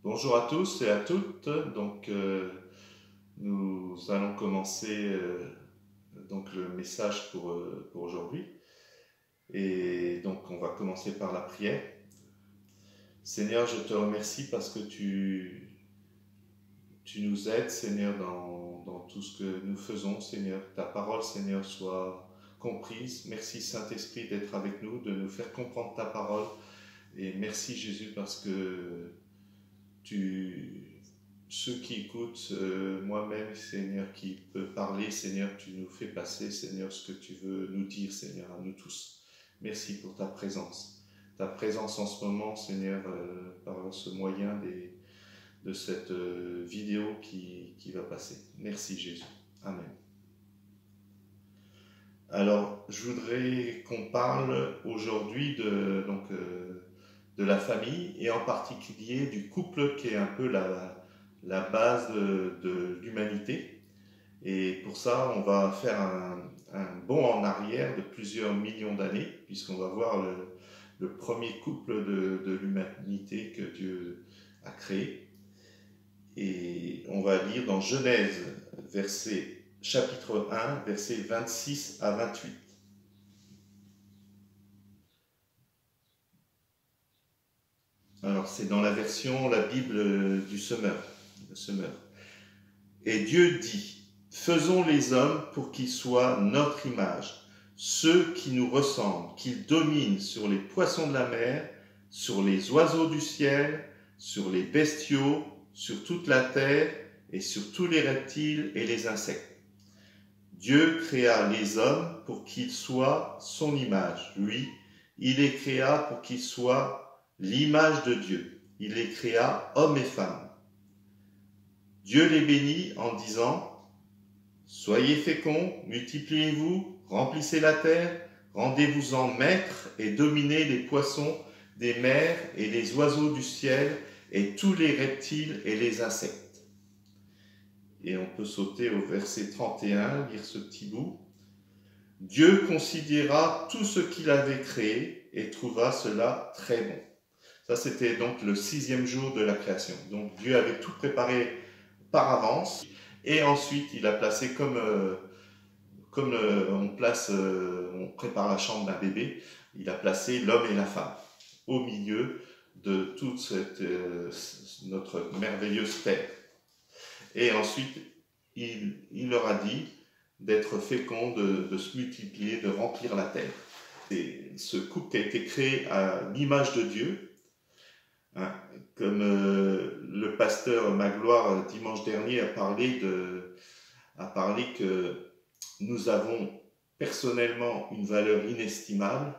Bonjour à tous et à toutes. Nous allons commencer le message pour aujourd'hui. Et donc, on va commencer par la prière. Seigneur, je te remercie parce que tu nous aides, Seigneur, dans tout ce que nous faisons, Seigneur. Ta parole, Seigneur, soit comprise. Merci, Saint-Esprit, d'être avec nous, de nous faire comprendre ta parole. Et merci, Jésus, parce que ceux qui écoutent, moi-même, Seigneur, qui peut parler, Seigneur, tu nous fais passer, Seigneur, ce que tu veux nous dire, Seigneur, à nous tous. Merci pour ta présence. Ta présence en ce moment, Seigneur, par ce moyen de cette vidéo qui va passer. Merci, Jésus. Amen. Alors, je voudrais qu'on parle aujourd'hui de la famille et en particulier du couple qui est un peu la base de l'humanité. Et pour ça, on va faire un bond en arrière de plusieurs millions d'années, puisqu'on va voir le premier couple de l'humanité que Dieu a créé. Et on va lire dans Genèse, chapitre 1, versets 26 à 28. Alors, c'est dans la version, la Bible du Semeur. Et Dieu dit, faisons les hommes pour qu'ils soient notre image, ceux qui nous ressemblent, qu'ils dominent sur les poissons de la mer, sur les oiseaux du ciel, sur les bestiaux, sur toute la terre et sur tous les reptiles et les insectes. Dieu créa les hommes pour qu'ils soient son image. Lui, il les créa pour qu'ils soient l'image de Dieu. Il les créa hommes et femmes. Dieu les bénit en disant « Soyez féconds, multipliez-vous, remplissez la terre, rendez-vous-en maîtres et dominez les poissons des mers et les oiseaux du ciel et tous les reptiles et les insectes. » Et on peut sauter au verset 31, lire ce petit bout. « Dieu considéra tout ce qu'il avait créé et trouva cela très bon. » Ça, c'était donc le 6e jour de la création. Donc Dieu avait tout préparé par avance et ensuite il a placé comme on prépare la chambre d'un bébé, il a placé l'homme et la femme au milieu de toute notre merveilleuse terre. Et ensuite, il leur a dit d'être féconds, de se multiplier, de remplir la terre. Et ce couple a été créé à l'image de Dieu, hein, comme le pasteur Magloire dimanche dernier a parlé que nous avons personnellement une valeur inestimable,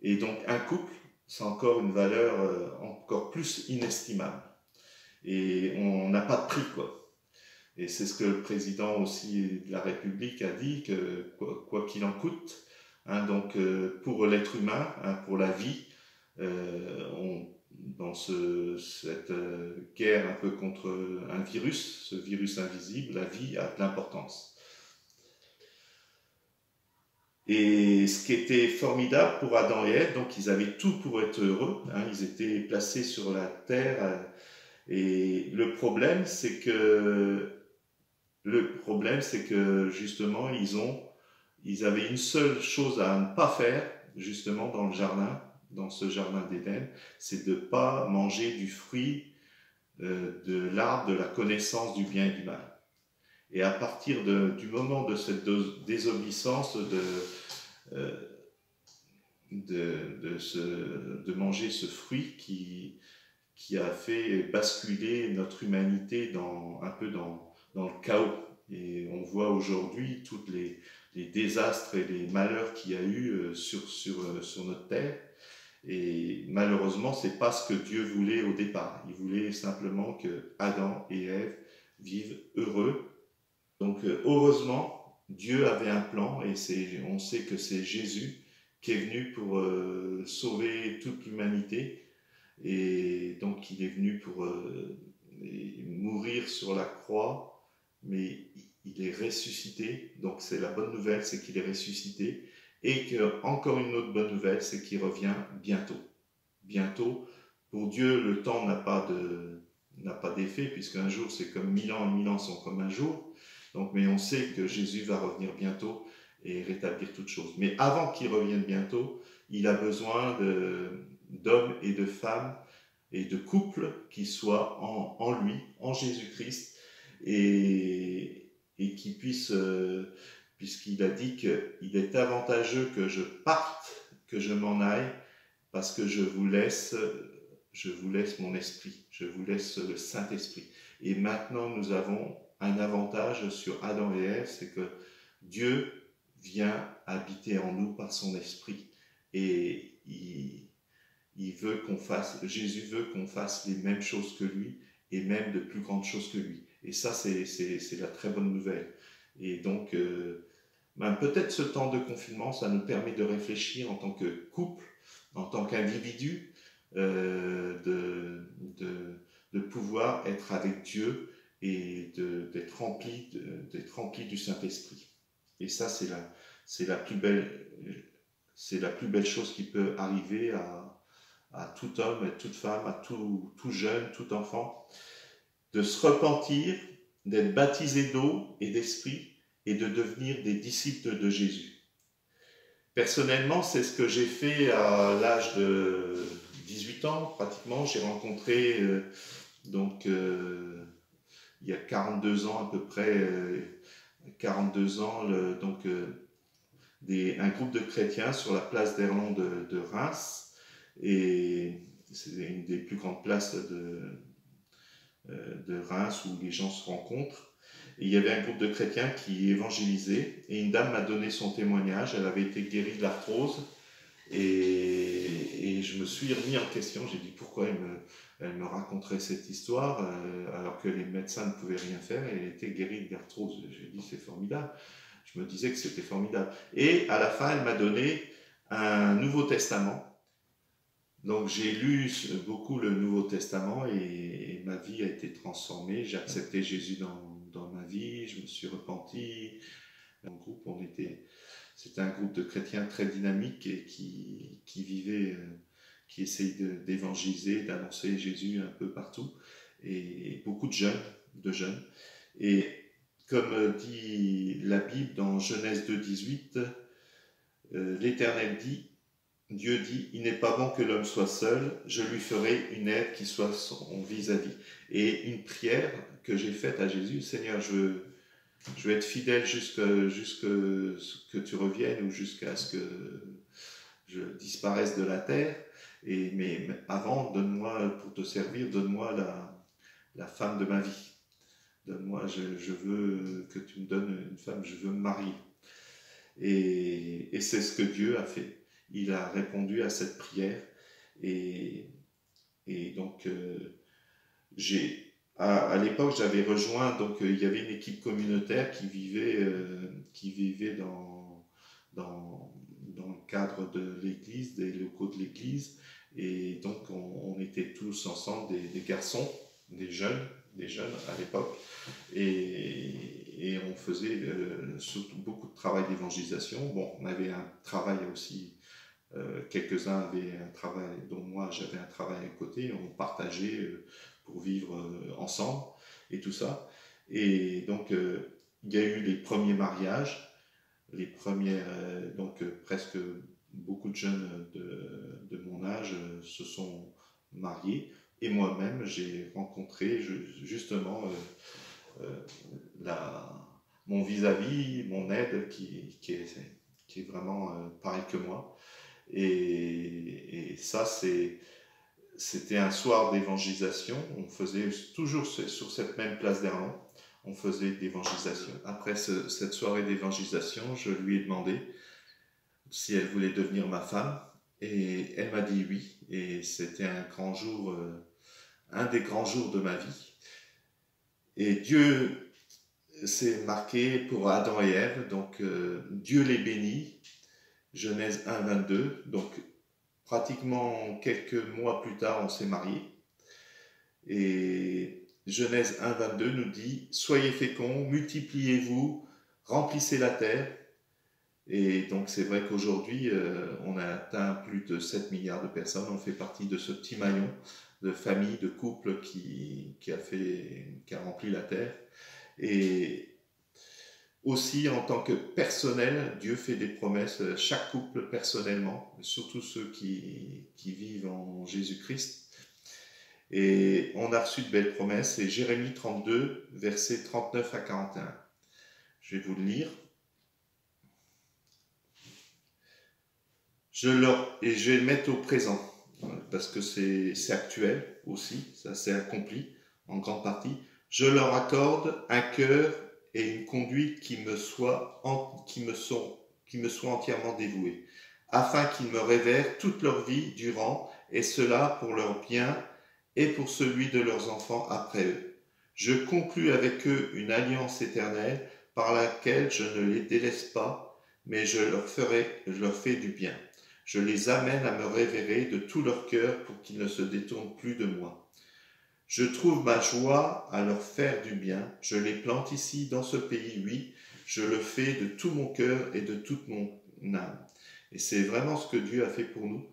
et donc un couple, c'est encore une valeur encore plus inestimable. Et on n'a pas de prix, quoi. Et c'est ce que le président aussi de la République a dit, que quoi qu'il en coûte, hein, donc pour l'être humain, hein, pour la vie, dans cette guerre un peu contre un virus, ce virus invisible, la vie a de l'importance. Et ce qui était formidable pour Adam et Ève, donc ils avaient tout pour être heureux, hein, ils étaient placés sur la terre, et le problème c'est que justement ils avaient une seule chose à ne pas faire, justement dans le jardin, dans ce jardin d'Éden, c'est de ne pas manger du fruit de l'arbre de la connaissance du bien et du mal. Et à partir du moment de cette désobéissance de manger ce fruit qui a fait basculer notre humanité un peu dans le chaos. Et on voit aujourd'hui tous les désastres et les malheurs qu'il y a eu sur notre terre. Et malheureusement, ce n'est pas ce que Dieu voulait au départ. Il voulait simplement que Adam et Ève vivent heureux. Donc heureusement, Dieu avait un plan, et on sait que c'est Jésus qui est venu pour sauver toute l'humanité. Et donc il est venu pour mourir sur la croix, mais il est ressuscité. Donc c'est la bonne nouvelle, c'est qu'il est ressuscité. Et encore une autre bonne nouvelle, c'est qu'il revient bientôt. Bientôt, Pour Dieu, le temps n'a pas d'effet, puisqu'un jour c'est comme 1000 ans, et 1000 ans sont comme un jour. Donc, mais on sait que Jésus va revenir bientôt et rétablir toutes choses. Mais avant qu'il revienne bientôt, il a besoin d'hommes et de femmes et de couples qui soient en lui, en Jésus-Christ, et qui puissent, puisqu'il a dit qu'il est avantageux que je parte, que je m'en aille, parce que je vous laisse mon esprit, je vous laisse le Saint-Esprit. Et maintenant, nous avons un avantage sur Adam et Ève, c'est que Dieu vient habiter en nous par son esprit. Et Jésus veut qu'on fasse les mêmes choses que lui, et même de plus grandes choses que lui. Et ça, c'est la très bonne nouvelle. Et donc, peut-être ce temps de confinement, ça nous permet de réfléchir en tant que couple, en tant qu'individu, de pouvoir être avec Dieu et d'être rempli du Saint-Esprit. Et ça, c'est la plus belle chose qui peut arriver à tout homme et toute femme, à tout jeune, tout enfant, de se repentir, d'être baptisé d'eau et d'esprit et de devenir des disciples de Jésus. Personnellement, c'est ce que j'ai fait à l'âge de 18 ans, pratiquement. J'ai rencontré, il y a 42 ans à peu près, 42 ans, un groupe de chrétiens sur la place d'Erlon de Reims. Et c'est une des plus grandes places de Reims où les gens se rencontrent. Et il y avait un groupe de chrétiens qui évangélisait, et une dame m'a donné son témoignage. Elle avait été guérie de l'arthrose, et je me suis remis en question. J'ai dit pourquoi elle me raconterait cette histoire alors que les médecins ne pouvaient rien faire, et elle était guérie de l'arthrose. J'ai dit c'est formidable. Je me disais que c'était formidable. Et à la fin, elle m'a donné un Nouveau Testament. Donc j'ai lu beaucoup le Nouveau Testament, et ma vie a été transformée. J'ai accepté Jésus dans ma vie, je me suis repenti. C'était un groupe de chrétiens très dynamique et qui vivait, qui essaye d'évangéliser, d'annoncer Jésus un peu partout, et beaucoup de jeunes. Et comme dit la Bible dans Genèse 2,18, l'Éternel dit, Dieu dit, il n'est pas bon que l'homme soit seul, je lui ferai une aide qui soit son vis-à-vis. Et une prière que j'ai faite à Jésus, Seigneur, je veux être fidèle jusqu'à ce que tu reviennes, ou jusqu'à ce que je disparaisse de la terre. Mais avant, donne-moi, pour te servir, donne-moi la femme de ma vie. Donne-moi, je veux que tu me donnes une femme, je veux me marier. Et c'est ce que Dieu a fait. Il a répondu à cette prière, et donc à l'époque j'avais rejoint, donc il y avait une équipe communautaire qui vivait dans le cadre de l'église, des locaux de l'église, et donc on était tous ensemble, des garçons, des jeunes à l'époque, et on faisait surtout beaucoup de travail d'évangélisation. Bon, on avait un travail aussi. Quelques-uns avaient un travail, dont moi j'avais un travail à côté, on partageait pour vivre ensemble et tout ça. Et donc il y a eu les premiers mariages, presque beaucoup de jeunes de mon âge se sont mariés, et moi-même j'ai rencontré justement mon vis-à-vis, mon aide qui est vraiment pareil que moi. Et ça, c'était un soir d'évangélisation. On faisait toujours sur cette même place d'Erlon, on faisait d'évangélisation. Après cette soirée d'évangélisation, je lui ai demandé si elle voulait devenir ma femme, et elle m'a dit oui. Et c'était un des grands jours de ma vie. Et Dieu s'est marqué pour Adam et Ève, donc Dieu les bénit. Genèse 1, 22, donc pratiquement quelques mois plus tard, on s'est mariés. Et Genèse 1, 22 nous dit « Soyez féconds, multipliez-vous, remplissez la terre Et donc c'est vrai qu'aujourd'hui, on a atteint plus de 7 milliards de personnes. On fait partie de ce petit maillon de familles, de couples qui a rempli la terre. Et aussi, en tant que personnel, Dieu fait des promesses, chaque couple personnellement, surtout ceux qui vivent en Jésus-Christ. Et on a reçu de belles promesses. C'est Jérémie 32, versets 39 à 41. Je vais vous le lire. Et je vais le mettre au présent, parce que c'est actuel aussi, ça s'est accompli en grande partie. Je leur accorde un cœur et une conduite qui me soient entièrement dévoués, afin qu'ils me révèrent toute leur vie durant, et cela pour leur bien et pour celui de leurs enfants après eux. Je conclus avec eux une alliance éternelle par laquelle je ne les délaisse pas, mais je leur fais du bien. Je les amène à me révérer de tout leur cœur pour qu'ils ne se détournent plus de moi. Je trouve ma joie à leur faire du bien. Je les plante ici dans ce pays, oui. Je le fais de tout mon cœur et de toute mon âme. Et c'est vraiment ce que Dieu a fait pour nous.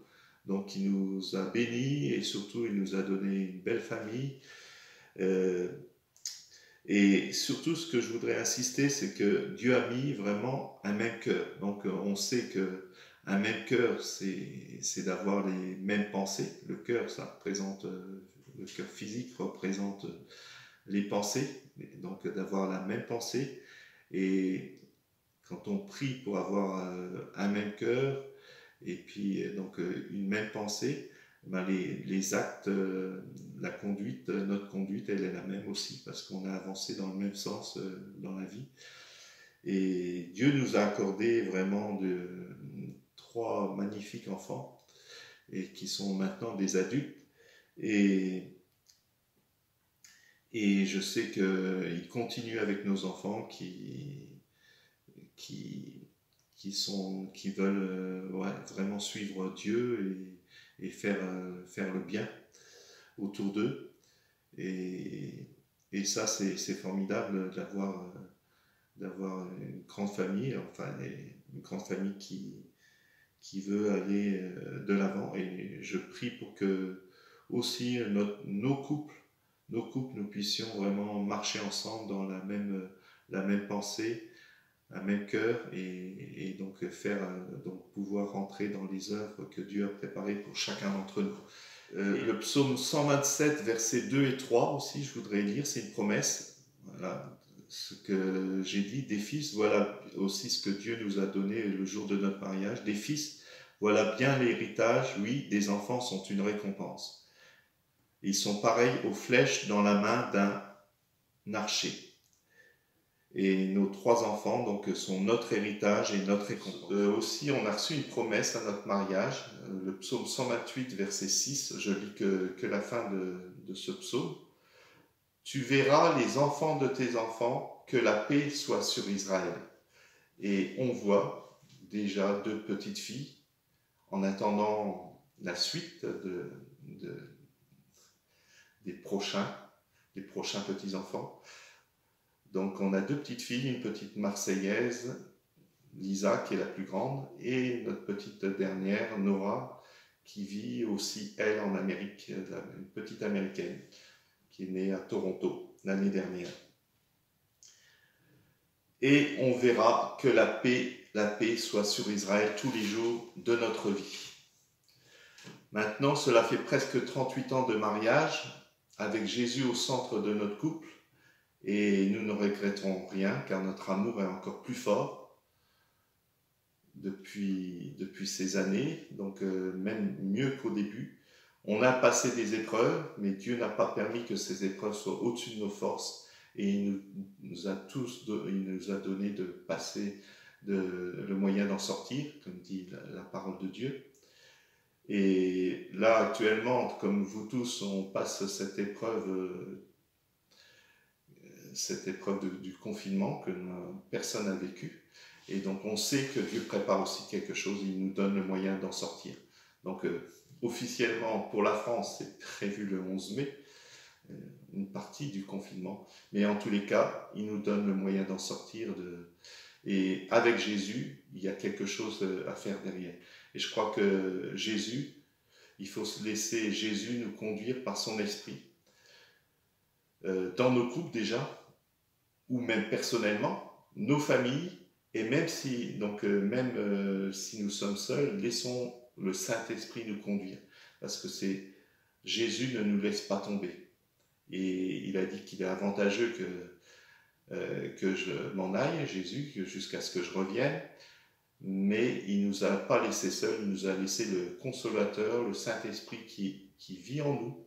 Donc il nous a bénis et surtout il nous a donné une belle famille. Et surtout ce que je voudrais insister, c'est que Dieu a mis vraiment un même cœur. Donc on sait que un même cœur, c'est d'avoir les mêmes pensées. Le cœur, ça représente, le cœur physique représente les pensées, donc d'avoir la même pensée. Et quand on prie pour avoir un même cœur, et puis donc une même pensée, ben les actes, la conduite, notre conduite, elle est la même aussi, parce qu'on a avancé dans le même sens dans la vie. Et Dieu nous a accordé vraiment trois magnifiques enfants, et qui sont maintenant des adultes. Et je sais qu'il continue avec nos enfants qui veulent vraiment suivre Dieu et faire le bien autour d'eux. Et ça, c'est formidable d'avoir une grande famille, enfin une grande famille qui veut aller de l'avant. Et je prie pour que aussi nos couples, nous puissions vraiment marcher ensemble dans la même pensée, un même cœur, et donc donc pouvoir rentrer dans les œuvres que Dieu a préparées pour chacun d'entre nous. Le psaume 127, versets 2 et 3 aussi, je voudrais lire, c'est une promesse. Voilà, ce que j'ai dit, des fils, voilà aussi ce que Dieu nous a donné le jour de notre mariage. Des fils, voilà bien l'héritage, oui, des enfants sont une récompense. Ils sont pareils aux flèches dans la main d'un archer. Et nos trois enfants donc, sont notre héritage et notre récompense. Aussi, on a reçu une promesse à notre mariage, le psaume 128, verset 6, je lis que la fin de ce psaume. Tu verras les enfants de tes enfants, que la paix soit sur Israël. Et on voit déjà deux petites filles, en attendant la suite des prochains petits-enfants. Donc on a deux petites filles, une petite Marseillaise, Lisa qui est la plus grande, et notre petite dernière, Nora, qui vit aussi, elle, en Amérique, une petite Américaine, qui est née à Toronto l'année dernière. Et on verra que la paix soit sur Israël tous les jours de notre vie. Maintenant, cela fait presque 38 ans de mariage, avec Jésus au centre de notre couple, et nous ne regretterons rien, car notre amour est encore plus fort depuis ces années, donc même mieux qu'au début. On a passé des épreuves, mais Dieu n'a pas permis que ces épreuves soient au-dessus de nos forces, et il nous a donné de passer le moyen d'en sortir, comme dit la parole de Dieu. Et là, actuellement, comme vous tous, on passe cette épreuve du confinement que personne n'a vécu. Et donc, on sait que Dieu prépare aussi quelque chose, il nous donne le moyen d'en sortir. Donc, officiellement, pour la France, c'est prévu le 11 mai, une partie du confinement. Mais en tous les cas, il nous donne le moyen d'en sortir. Et avec Jésus, il y a quelque chose à faire derrière. Et je crois que Jésus, il faut laisser Jésus nous conduire par son esprit, dans nos couples déjà, ou même personnellement, nos familles, et même si, si nous sommes seuls, laissons le Saint-Esprit nous conduire, parce que c'est Jésus ne nous laisse pas tomber. Et il a dit qu'il est avantageux que je m'en aille, Jésus, jusqu'à ce que je revienne, mais il ne nous a pas laissé seuls, il nous a laissé le Consolateur, le Saint-Esprit qui vit en nous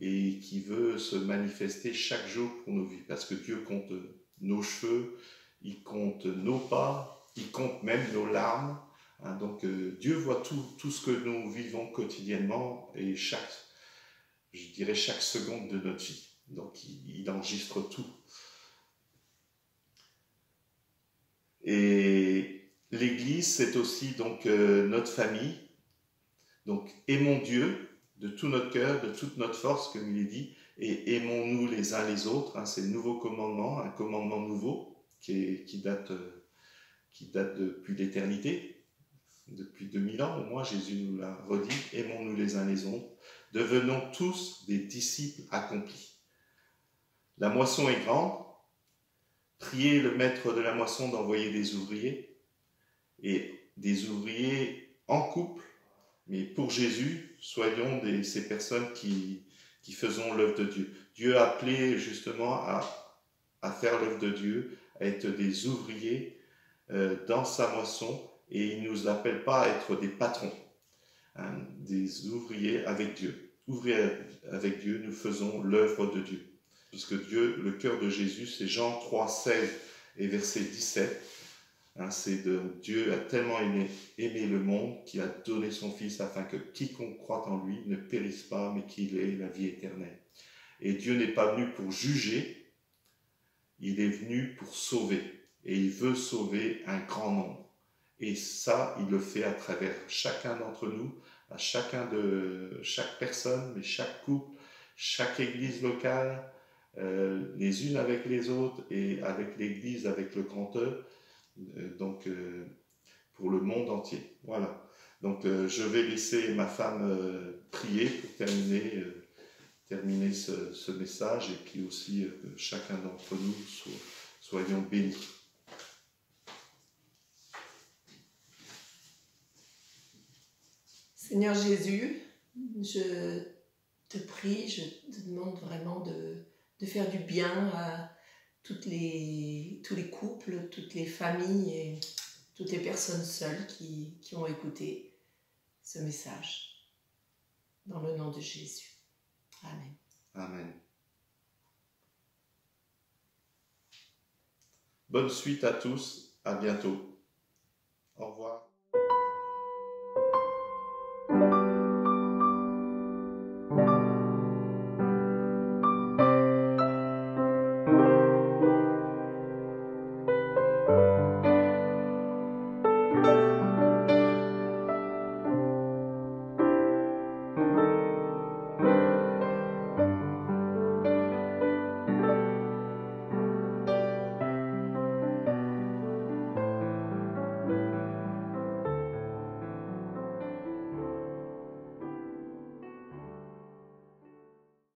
et qui veut se manifester chaque jour pour nos vies, parce que Dieu compte nos cheveux, il compte nos pas, il compte même nos larmes. Hein, donc Dieu voit tout ce que nous vivons quotidiennement et chaque seconde de notre vie. Donc il enregistre tout. Et l'Église, c'est aussi donc notre famille. Donc aimons Dieu de tout notre cœur, de toute notre force, comme il est dit, et aimons-nous les uns les autres. Hein, c'est le nouveau commandement, un commandement nouveau qui date depuis l'éternité, depuis 2000 ans au moins. Jésus nous l'a redit, aimons-nous les uns les autres, devenons tous des disciples accomplis. La moisson est grande, priez le maître de la moisson d'envoyer des ouvriers, et des ouvriers en couple, mais pour Jésus, soyons ces personnes qui faisons l'œuvre de Dieu. Dieu a appelé justement à faire l'œuvre de Dieu, à être des ouvriers dans sa moisson, et il ne nous appelle pas à être des patrons, hein, des ouvriers avec Dieu. Ouvriers avec Dieu, nous faisons l'œuvre de Dieu. Puisque Dieu, le cœur de Jésus, c'est Jean 3, 16 et verset 17. Hein, c'est Dieu a tellement aimé le monde qu'il a donné son Fils afin que quiconque croit en lui ne périsse pas, mais qu'il ait la vie éternelle. Et Dieu n'est pas venu pour juger, il est venu pour sauver. Et il veut sauver un grand nombre. Et ça, il le fait à travers chacun d'entre nous, à chaque personne, mais chaque couple, chaque église locale, les unes avec les autres et avec l'église, avec le grand E, pour le monde entier. Voilà. Donc je vais laisser ma femme prier pour terminer ce message, et puis aussi que chacun d'entre nous soyons bénis. Seigneur Jésus, je te prie, je te demande vraiment de faire du bien à tous les couples, toutes les familles et toutes les personnes seules qui ont écouté ce message. Dans le nom de Jésus. Amen. Amen. Bonne suite à tous, à bientôt. Au revoir.